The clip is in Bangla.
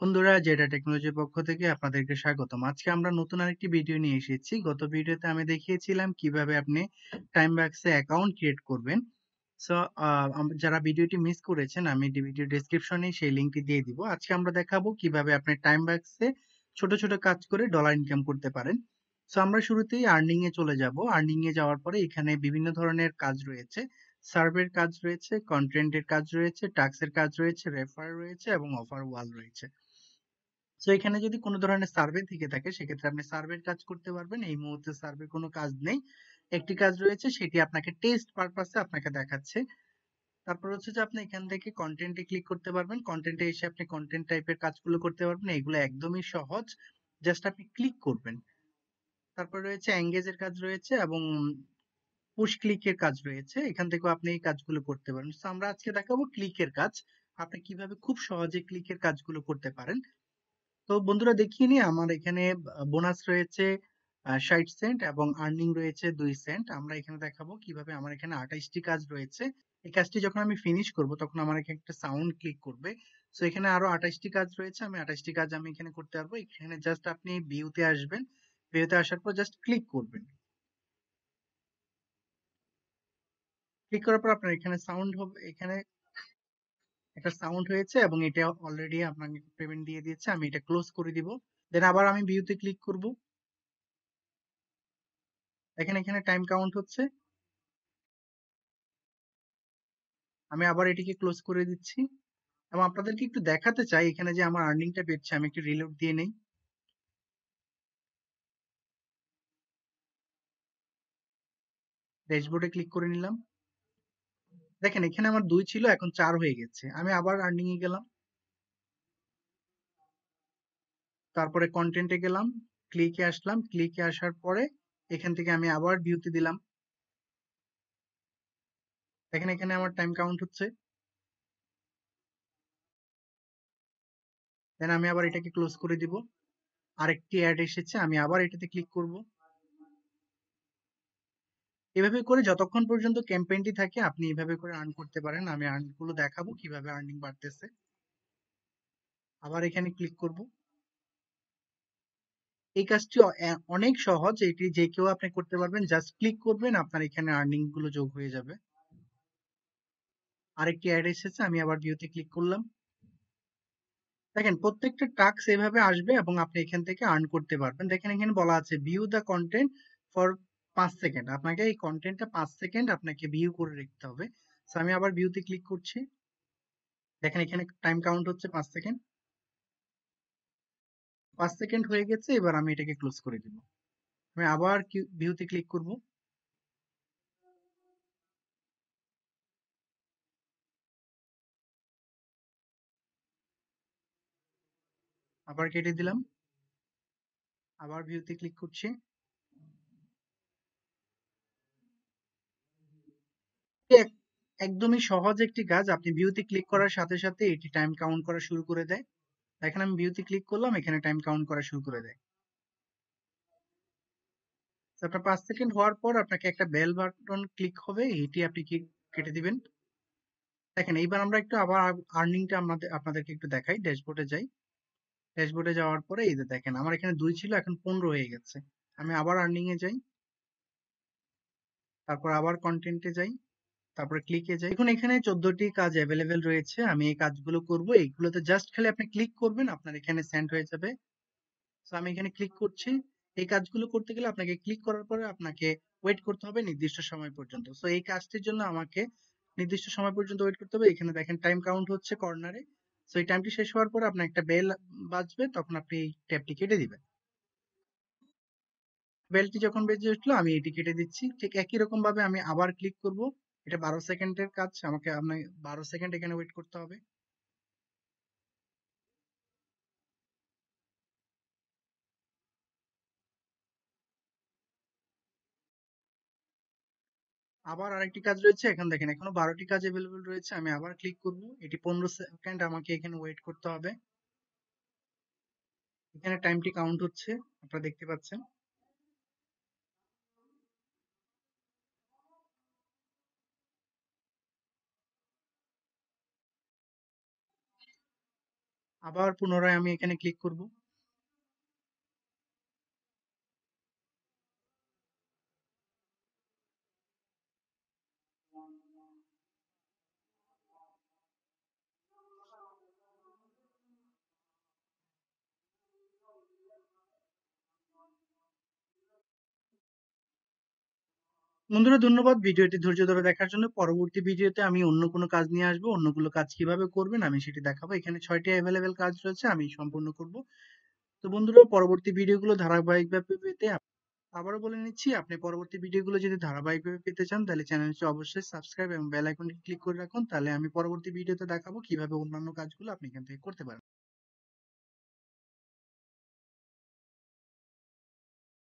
বন্ধুরা, যেটা টেকনোলজির পক্ষ থেকে আপনাদেরকে স্বাগতম। আজকে আমরা নতুন আরেকটি ভিডিও নিয়ে এসেছি। গত ভিডিওতে আমি দেখিয়েছিলাম কিভাবে আপনি টাইমবাক্সে অ্যাকাউন্ট ক্রিয়েট করবেন। সো যারা ভিডিওটি মিস করেছেন, আমি ভিডিও ডেসক্রিপশনে সেই লিঙ্কটি দিয়ে দিব। আজকে আমরা দেখাবো কিভাবে আপনি টাইমবাক্সে ছোট ছোট কাজ করে ডলার ইনকাম করতে পারেন। সো আমরা শুরুতেই আর্নিং এ চলে যাব। আর্নিং এ যাওয়ার পরে এখানে বিভিন্ন ধরনের কাজ রয়েছে। সার্ভের কাজ রয়েছে, কন্টেন্টের কাজ রয়েছে, টাস্কের কাজ রয়েছে, রেফার রয়েছে এবং অফার ওয়াল রয়েছে। সো এখানে যদি কোনো ধরনের সার্ভে থেকে থাকে সেক্ষেত্রে আপনি সার্ভের কাজ করতে পারবেন। এই মুহূর্তে সার্ভে কোনো কাজ নেই, একটি কাজ রয়েছে, সেটি আপনাকে টেস্ট পারপাসে আপনাকে দেখাচ্ছে। তারপর হচ্ছে যে আপনি এখান থেকে কন্টেন্টে ক্লিক করতে পারবেন। কন্টেন্টে এসে আপনি কন্টেন্ট টাইপের কাজগুলো করতে পারবেন। এগুলো একদমই সহজ, জাস্ট আপনি ক্লিক করবেন। তারপর রয়েছে এঙ্গেজের কাজ রয়েছে এবং পুশ ক্লিকের কাজ রয়েছে। এখান থেকেও আপনি এই কাজগুলো করতে পারেন। তো আমরা আজকে দেখাবো ক্লিকের কাজ, আপনি কিভাবে খুব সহজে ক্লিকের কাজগুলো করতে পারেন। তো বন্ধুরা, দেখিয়ে নিই আমার এখানে বোনাস রয়েছে 60 সেন্ট এবং আর্নিং রয়েছে 2 সেন্ট। আমরা এখানে দেখাবো কিভাবে আমার এখানে 28টি কাজ রয়েছে। এই কাজটি যখন আমি ফিনিশ করব তখন আমার এখানে একটা সাউন্ড ক্লিক করবে। সো এখানে আরো 28টি কাজ রয়েছে, আমি 28টি কাজ আমি এখানে করতে পারবো। এখানে জাস্ট আপনি ভিউতে আসবেন, ভিউতে আসার পর জাস্ট ক্লিক করবেন। ক্লিক করার পর আপনার এখানে সাউন্ড হবে, এখানে একটা সাউন্ড হয়েছে এবং এটা অলরেডি আপনাকে পেমেন্ট দিয়ে দিয়েছে। আমি এটা ক্লোজ করে দিব। দেন আবার আমি ভিউতে ক্লিক করব। দেখেন এখানে টাইম কাউন্ট হচ্ছে। আমি আবার এটিকে ক্লোজ করে দিচ্ছি এবং আপনাদেরকে একটু দেখাতে চাই এখানে যে আমার আর্নিংটা বেড়েছে। আমি একটু রিলোড দিয়ে নেই। ড্যাশবোর্ডে ক্লিক করে নিলাম। দেখেন এখানে আমার 2 ছিল, এখন 4 হয়ে গেছে। আমি আবার আর্নিং এ গেলাম, তারপরে কন্টেন্টে গেলাম, ক্লিকে আসলাম। ক্লিকে আসার পরে এখান থেকে আমি আবার ভিউতে দিলাম। দেখেন এখানে আমার টাইম কাউন্ট হচ্ছে। দেন আমি আবার এটাকে ক্লোজ করে দিব। আরেকটি অ্যাড এসেছে, আমি আবার এটাতে ক্লিক করব। এভাবে করে যতক্ষণ পর্যন্ত ক্যাম্পেইনটি থাকে আপনি এভাবে করে আর্ন করতে পারেন। আমি আর্ন গুলো দেখাবো কিভাবে আর্নিং বাড়তেছে। আবার এখানে ক্লিক করব। এই কাজটি অনেক সহজ, এটি যে কেউ আপনি করতে পারবেন। জাস্ট ক্লিক করবেন, আপনার এখানে আর্নিং গুলো যোগ হয়ে যাবে। আরেকটি অ্যাড এসেছে, আমি আবার ভিউতে ক্লিক করলাম। দেখেন প্রত্যেকটা টাস্ক এভাবে আসবে এবং আপনি এখান থেকে আর্ন করতে পারবেন। দেখেন এখানে বলা আছে view the content for 5 second. আপনাকে এই কন্টেন্টটা 5 সেকেন্ড আপনাকে ভিউ করে রাখতে হবে। তো আমি আবার ভিউতে ক্লিক করছি। দেখেন এখানে টাইম কাউন্ট হচ্ছে 5 সেকেন্ড। 5 সেকেন্ড হয়ে গেছে, এবার আমি এটাকে ক্লোজ করে দিব। আমি আবার ভিউতে ক্লিক করব। আবার কেটে দিলাম। আবার ভিউতে ক্লিক করছি। এক একদমই সহজ একটি কাজ। আপনি ভিউতে ক্লিক করার সাথে সাথে এটি টাইম কাউন্ট করা শুরু করে দেয়। এখন আমি ভিউতে ক্লিক করলাম, এখানে টাইম কাউন্ট করা শুরু করে দেয়। তো আপনার 5 সেকেন্ড হওয়ার পর আপনাকে একটা বেল বাটন ক্লিক হবে, এটি আপনি কি কেটে দিবেন। দেখেন এইবার আমরা একটু আবার আর্নিংটা আপনাদেরকে একটু দেখাই। ড্যাশবোর্ডে যাই। ড্যাশবোর্ডে যাওয়ার পরে এই যে দেখেন আমার এখানে 2 ছিল, এখন 15 হয়ে গেছে। আমি আবার আর্নিং এ যাই, তারপর আবার কন্টেন্টে যাই, তারপরে ক্লিকে যাই। এখন এখানে 14টি কাজ অ্যাভেলেবেল রয়েছে। আমি এই কাজগুলো করব। এইগুলোতে জাস্ট খালি আপনি ক্লিক করবেন, আপনার এখানে সেন্ড হয়ে যাবে। তো আমি এখানে ক্লিক করছি। এই কাজগুলো করতে গেলে আপনাকে ক্লিক করার পরে আপনাকে ওয়েট করতে হবে নির্দিষ্ট সময় পর্যন্ত। সো এই কাজটির জন্য আমাকে নির্দিষ্ট সময় পর্যন্ত ওয়েট করতে হবে। এখানে দেখেন টাইম কাউন্ট হচ্ছে কর্নারে। সো এই টাইমটি শেষ হওয়ার পর আপনার একটা বেল বাজবে, তখন আপনি এই ট্যাবটি কেটে দিবেন। বেলটি যখন বেজে উঠলো আমি এটি কেটে দিচ্ছি। ঠিক একই রকম ভাবে আমি আবার ক্লিক করব। এটা 12 সেকেন্ডের কাজ, আমাকে আপনার 12 সেকেন্ড এখানে ওয়েট করতে হবে। আবার আরেকটি কাজ রয়েছে। এখন দেখেন এখনো 12টি কাজ অ্যাভেলেবল রয়েছে। আমি আবার ক্লিক করব। এটি 15 সেকেন্ড আমাকে এখানে ওয়েট করতে হবে। এখানে টাইমটি কাউন্ট হচ্ছে, আপনারা দেখতে পাচ্ছেন। আবার পুনরায় আমি এখানে ক্লিক করব। বন্ধুরা ধন্যবাদ ভিডিওটি ধৈর্য ধরে দেখার জন্য। পরবর্তী ভিডিওতে আমি অন্য কোনো কাজ নিয়ে আসবো। অন্যগুলো কাজ কিভাবে করবেন আমি সেটি দেখাবো। এখানে ৬টি অ্যাভেলেবেল কাজ রয়েছে, আমি সম্পূর্ণ করব। তো বন্ধুরা পরবর্তী ভিডিওগুলো ধারাবাহিকভাবে পেতে আবারও বলে নিচ্ছি, আপনি পরবর্তী ভিডিওগুলো যদি ধারাবাহিকভাবে পেতে চান তাহলে চ্যানেলটি অবশ্যই সাবস্ক্রাইব এবং বেল আইকনটি ক্লিক করে রাখুন। তাহলে আমি পরবর্তী ভিডিওতে দেখাবো কিভাবে অন্যান্য কাজগুলো আপনি এখান থেকে করতে পারেন।